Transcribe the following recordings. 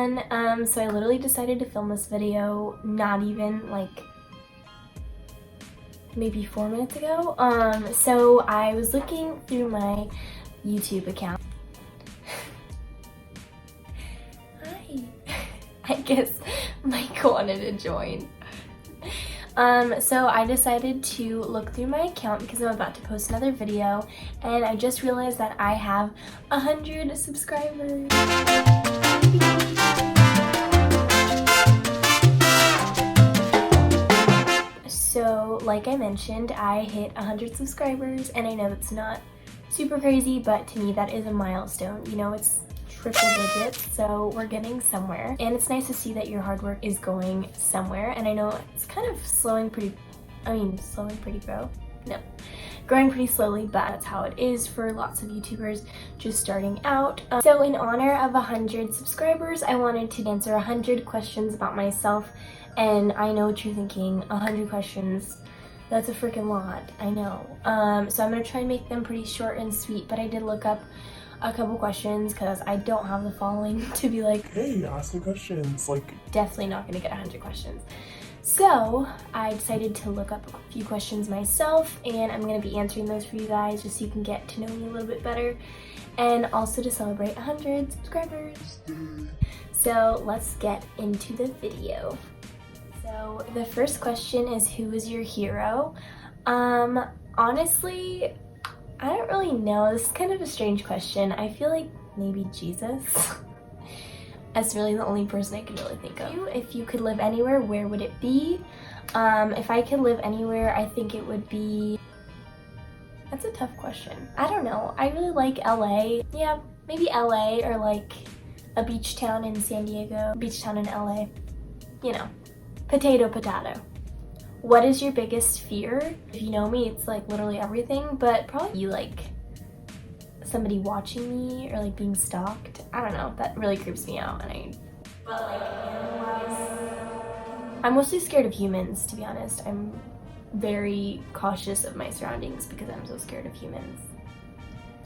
everyone. So I literally decided to film this video not even like maybe 4 minutes ago. So I was looking through my YouTube account. Hi. I guess Mike wanted to join. So I decided to look through my account because I'm about to post another video, and I just realized that I have 100 subscribers. So like I mentioned, I hit 100 subscribers, and I know it's not super crazy, but to me that is a milestone. You know, it's triple digits, so we're getting somewhere, and it's nice to see that your hard work is going somewhere. And I know it's kind of growing pretty slowly, but that's how it is for lots of YouTubers just starting out. So in honor of 100 subscribers, I wanted to answer 100 questions about myself. And I know what you're thinking, 100 questions, that's a freaking lot, I know. So I'm gonna try and make them pretty short and sweet, but I did look up a couple questions because I don't have the following to be like, hey, ask me questions. Like, definitely not gonna get 100 questions. So I decided to look up a few questions myself, and I'm gonna be answering those for you guys just so you can get to know me a little bit better, and also to celebrate 100 subscribers. So let's get into the video. So the first question is, who is your hero? Honestly, I don't really know. This is kind of a strange question. I feel like maybe Jesus. That's really the only person I can really think of. If you could live anywhere, where would it be? If I could live anywhere, I think it would be... That's a tough question. I don't know. I really like LA. Yeah, maybe LA, or like a beach town in San Diego, beach town in LA. You know, potato, potato. What is your biggest fear? If you know me, it's like literally everything, but probably you like somebody watching me or like being stalked. I don't know, that really creeps me out. But like animal-wise, I'm mostly scared of humans, to be honest. I'm very cautious of my surroundings because I'm so scared of humans.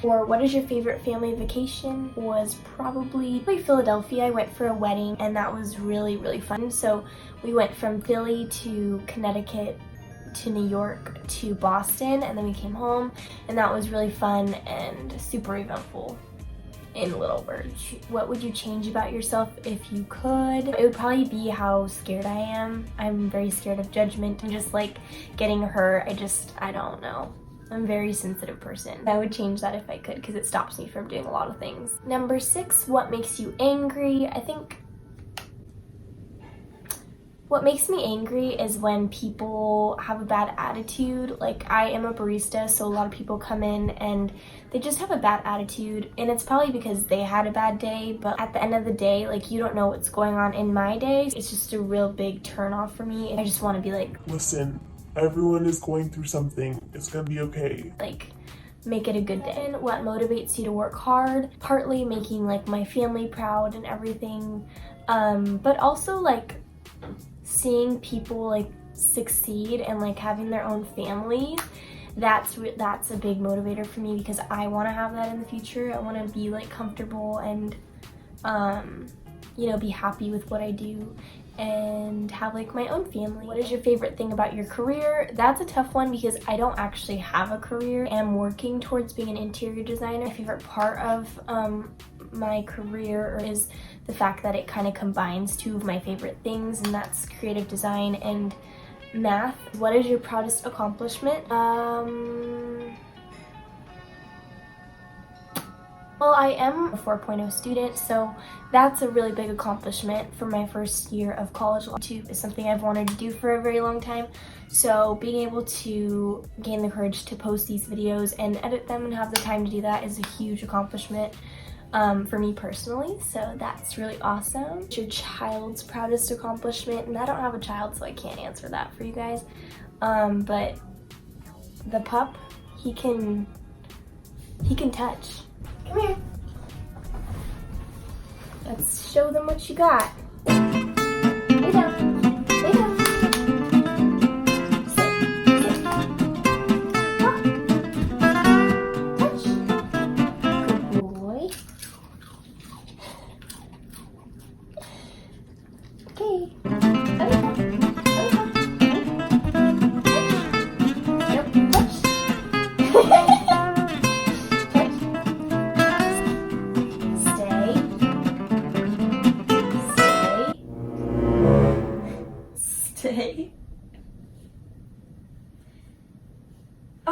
Or what is your favorite family vacation? Was probably Philadelphia. I went for a wedding, and that was really, really fun. So we went from Philly to Connecticut to New York to Boston, and then we came home, and that was really fun and super eventful. In little words, what would you change about yourself if you could? It would probably be how scared I am. I'm very scared of judgment and just like getting hurt. I don't know. I'm a very sensitive person. I would change that if I could because it stops me from doing a lot of things. Number 6, what makes you angry? I think what makes me angry is when people have a bad attitude. Like, I am a barista, so a lot of people come in and they just have a bad attitude, and it's probably because they had a bad day, but at the end of the day, like, you don't know what's going on in my day. It's just a real big turn off for me. I just want to be like, listen, everyone is going through something. It's gonna be okay. Like, make it a good day. And what motivates you to work hard? Partly making like my family proud and everything, but also like seeing people like succeed and like having their own families. That's a big motivator for me because I want to have that in the future. I want to be like comfortable and you know, be happy with what I do and have like my own family. What is your favorite thing about your career? That's a tough one because I don't actually have a career. I'm working towards being an interior designer. My favorite part of my career is the fact that it kind of combines two of my favorite things, and that's creative design and math. What is your proudest accomplishment? Well, I am a 4.0 student, so that's a really big accomplishment for my first year of college. YouTube is something I've wanted to do for a very long time, so being able to gain the courage to post these videos and edit them and have the time to do that is a huge accomplishment for me personally, so that's really awesome. What's your child's proudest accomplishment? And I don't have a child, so I can't answer that for you guys, but the pup, he can touch. Come here. Let's show them what you got. Lay down. Lay down. Sit. Sit. Up. Touch. Good boy.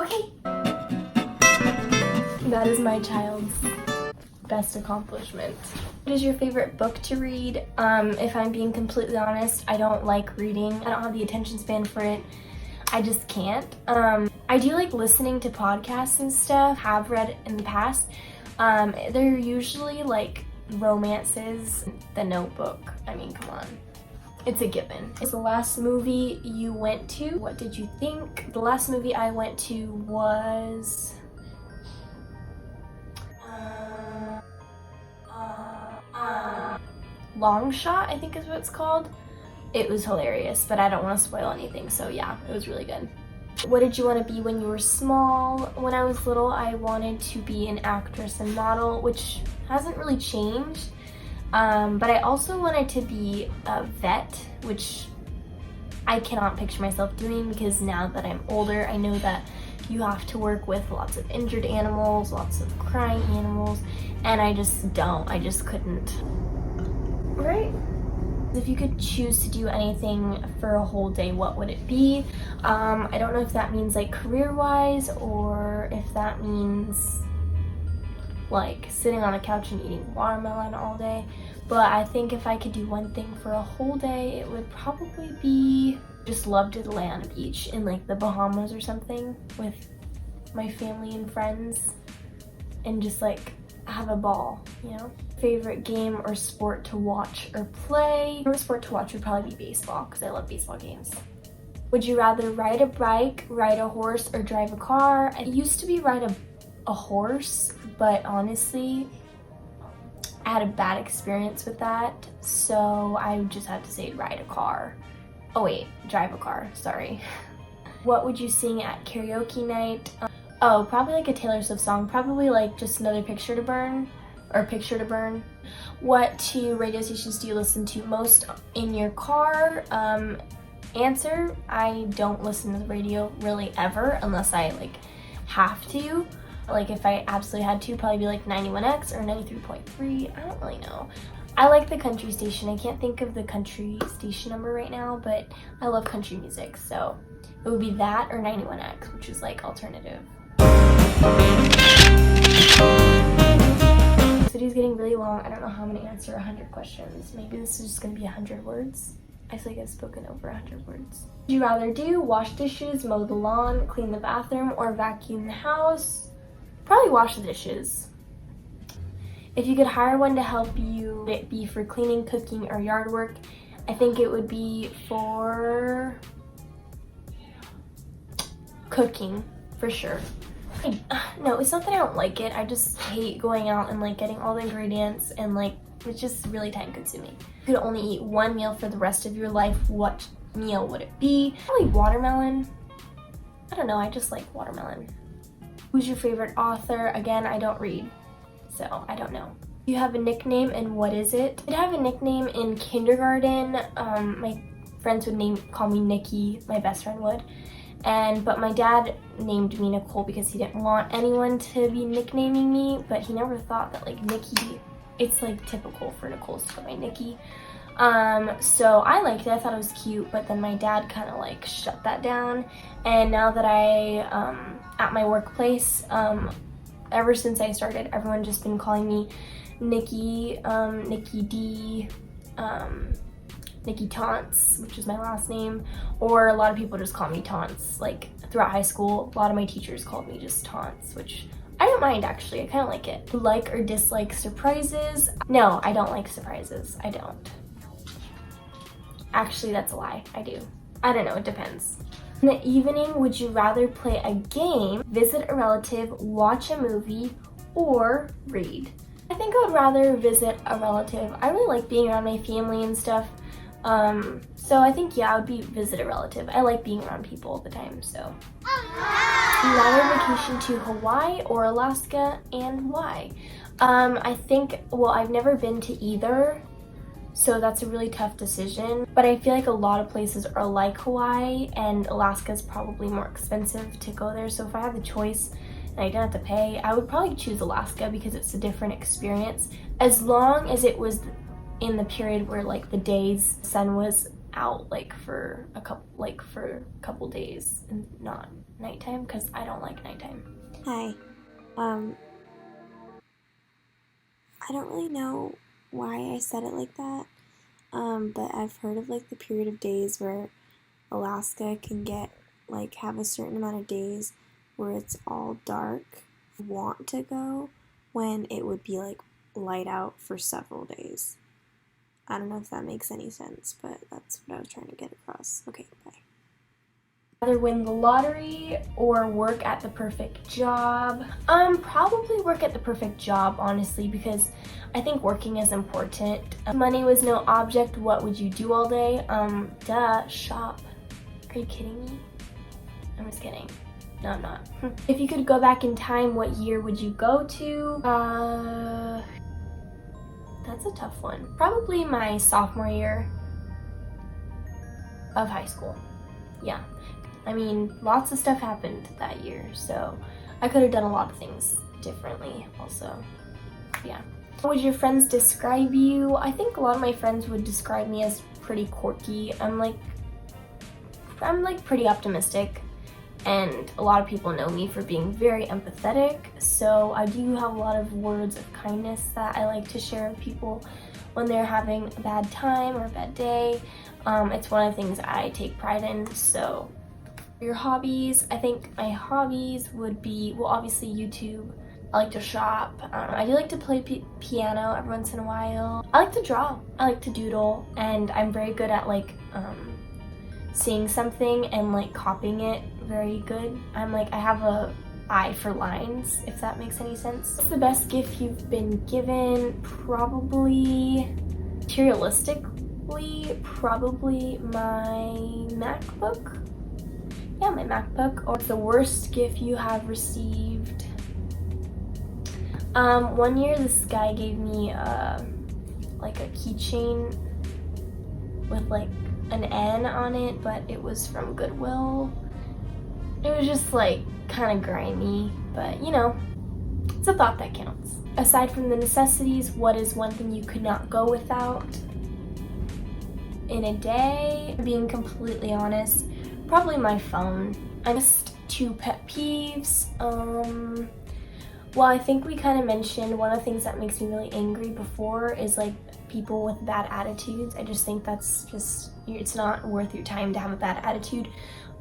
Okay. That is my child's best accomplishment. What is your favorite book to read? If I'm being completely honest, I don't like reading. I don't have the attention span for it. I just can't. I do like listening to podcasts and stuff, have read in the past. They're usually like romances. The Notebook, I mean, come on. It's a given. It's the last movie you went to. What did you think? The last movie I went to was Long Shot, I think is what it's called. It was hilarious, but I don't want to spoil anything, so yeah, it was really good. What did you want to be when you were small? When I was little, I wanted to be an actress and model, which hasn't really changed. But I also wanted to be a vet, which I cannot picture myself doing because now that I'm older, I know that you have to work with lots of injured animals, lots of crying animals, and I just couldn't. Right? If you could choose to do anything for a whole day, what would it be? I don't know if that means like career-wise or if that means like sitting on a couch and eating watermelon all day. But I think if I could do one thing for a whole day, it would probably be just love to lay on a beach in like the Bahamas or something with my family and friends and just like have a ball, you know? Favorite game or sport to watch or play? Favorite sport to watch would probably be baseball because I love baseball games. Would you rather ride a bike, ride a horse, or drive a car? I used to be ride a horse, but honestly, I had a bad experience with that, so I just had to say ride a car. Oh wait, drive a car, sorry. What would you sing at karaoke night? Oh, probably like a Taylor Swift song, probably like just another Picture to Burn. What two radio stations do you listen to most in your car? Answer, I don't listen to the radio really ever unless I like have to. Like if I absolutely had to, probably be like 91X or 93.3. I don't really know. I like the country station. I can't think of the country station number right now, but I love country music, so it would be that or 91X, which is like alternative. This video is getting really long. I don't know how I'm gonna answer 100 questions. Maybe this is just gonna be 100 words. I feel like I've spoken over 100 words. Would you rather do wash dishes, mow the lawn, clean the bathroom, or vacuum the house? Probably wash the dishes. If you could hire one to help you, would it be for cleaning, cooking, or yard work? I think it would be for cooking, for sure. No, it's not that I don't like it. I just hate going out and like getting all the ingredients and like it's just really time consuming. If you could only eat one meal for the rest of your life, what meal would it be? Probably watermelon. I don't know, I just like watermelon. Who's your favorite author? Again, I don't read, so I don't know. You have a nickname and what is it? I did have a nickname in kindergarten. My friends would call me Nikki, my best friend would. But my dad named me Nicole because he didn't want anyone to be nicknaming me, but he never thought that like Nikki, it's like typical for Nicole's to go by Nikki. So I liked it, I thought it was cute, but then my dad kind of like shut that down. And now that at my workplace, ever since I started, everyone just been calling me Nikki, Nikki D, Nikki Taunts, which is my last name, or a lot of people just call me Taunts. Like throughout high school, a lot of my teachers called me just Taunts, which I don't mind actually, I kind of like it. Like or dislike surprises? No, I don't like surprises, I don't. Actually, that's a lie, I do. I don't know, it depends. In the evening, would you rather play a game, visit a relative, watch a movie, or read? I think I would rather visit a relative. I really like being around my family and stuff. So I think, yeah, I would be visit a relative. I like being around people all the time, so. Rather vacation to Hawaii or Alaska, and why? I think, well, I've never been to either, so that's a really tough decision. But I feel like a lot of places are like Hawaii, and Alaska is probably more expensive to go there. So if I had the choice and I didn't have to pay, I would probably choose Alaska because it's a different experience. As long as it was in the period where like the day's sun was out like for a couple days and not nighttime, because I don't like nighttime. Hi. I don't really know why I said it like that, but I've heard of like the period of days where Alaska can have a certain amount of days where it's all dark. I want to go when it would be like light out for several days. I don't know if that makes any sense, but that's what I was trying to get across. Okay, bye. Rather win the lottery or work at the perfect job? Probably work at the perfect job, honestly, because I think working is important. Money was no object, what would you do all day? Shop. Are you kidding me? I'm just kidding. No, I'm not. If you could go back in time, what year would you go to? That's a tough one. Probably my sophomore year of high school. Yeah. I mean, lots of stuff happened that year, so I could have done a lot of things differently also. Yeah. How would your friends describe you? I think a lot of my friends would describe me as pretty quirky. I'm like pretty optimistic, and a lot of people know me for being very empathetic, so I do have a lot of words of kindness that I like to share with people when they're having a bad time or a bad day. It's one of the things I take pride in. So your hobbies, I think my hobbies would be, well, obviously YouTube. I like to shop. I do like to play piano every once in a while. I like to draw. I like to doodle, and I'm very good at seeing something and copying it very good. I have a eye for lines, if that makes any sense. What's the best gift you've been given? Probably, materialistically, probably my MacBook. Yeah, my MacBook. Or the worst gift you have received? One year this guy gave me a keychain with an N on it, but it was from Goodwill. It was just kind of grimy, but it's a thought that counts. Aside from the necessities, what is one thing you could not go without in a day? Being completely honest, probably my phone. I just 2 pet peeves. Well, I think we kind of mentioned one of the things that makes me really angry before is people with bad attitudes. I just think it's not worth your time to have a bad attitude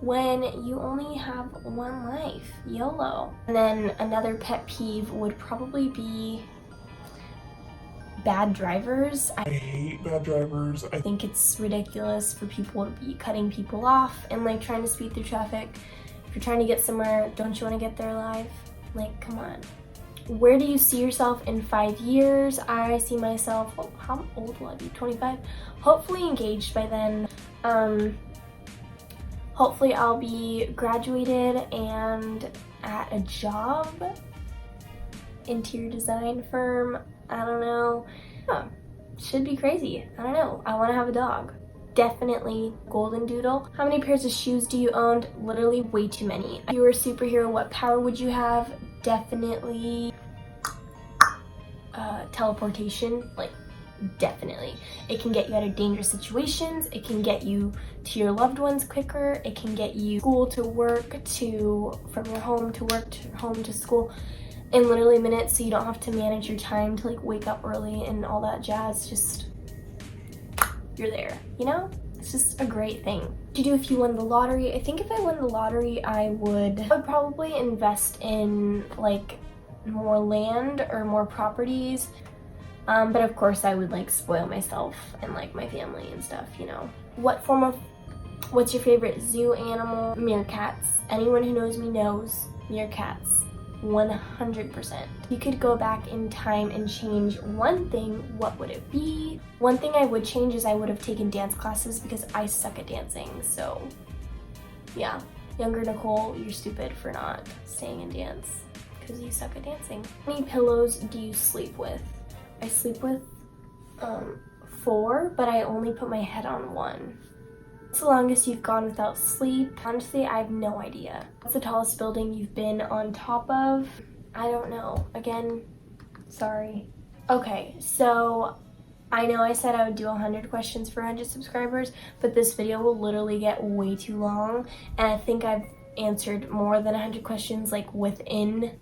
when you only have one life. YOLO. And then another pet peeve would probably be bad drivers. I hate bad drivers. I think it's ridiculous for people to be cutting people off and trying to speed through traffic. If you're trying to get somewhere, don't you want to get there alive? Come on. Where do you see yourself in 5 years? I see myself, how old will I be? 25? Hopefully engaged by then. Hopefully I'll be graduated and at a job, interior design firm. I don't know. Should be crazy. I don't know. I want to have a dog. Definitely golden doodle. How many pairs of shoes do you own? Literally way too many. If you were a superhero, what power would you have? Definitely teleportation. Definitely. It can get you out of dangerous situations. It can get you to your loved ones quicker. It can get you school to work, from your home to work, to home to school in literally minutes, so you don't have to manage your time to wake up early and all that jazz. Just, you're there, It's just a great thing. What do you do if you won the lottery? I think if I won the lottery, I would probably invest in more land or more properties. But of course I would spoil myself and my family and stuff, What's your favorite zoo animal? Meerkats. Anyone who knows me knows meerkats. 100%. If you could go back in time and change one thing, what would it be? One thing I would change is I would have taken dance classes because I suck at dancing, so yeah. Younger Nicole, you're stupid for not staying in dance because you suck at dancing. How many pillows do you sleep with? I sleep with 4, but I only put my head on 1. What's the longest you've gone without sleep? Honestly, I have no idea. What's the tallest building you've been on top of? I don't know. Again, sorry. Okay, so I know I said I would do 100 questions for 100 subscribers, but this video will literally get way too long, and I think I've answered more than 100 questions like within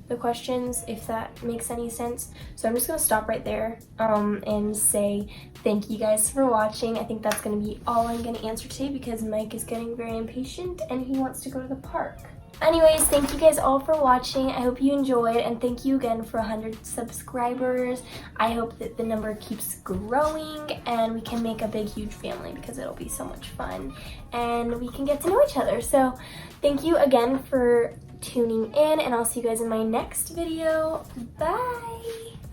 the questions, if that makes any sense. So I'm just gonna stop right there and say thank you guys for watching. I think that's gonna be all I'm gonna answer today because Mike is getting very impatient and he wants to go to the park. Anyways, thank you guys all for watching. I hope you enjoyed, and thank you again for 100 subscribers. I hope that the number keeps growing and we can make a big, huge family because it'll be so much fun and we can get to know each other. So thank you again for tuning in, and I'll see you guys in my next video. Bye!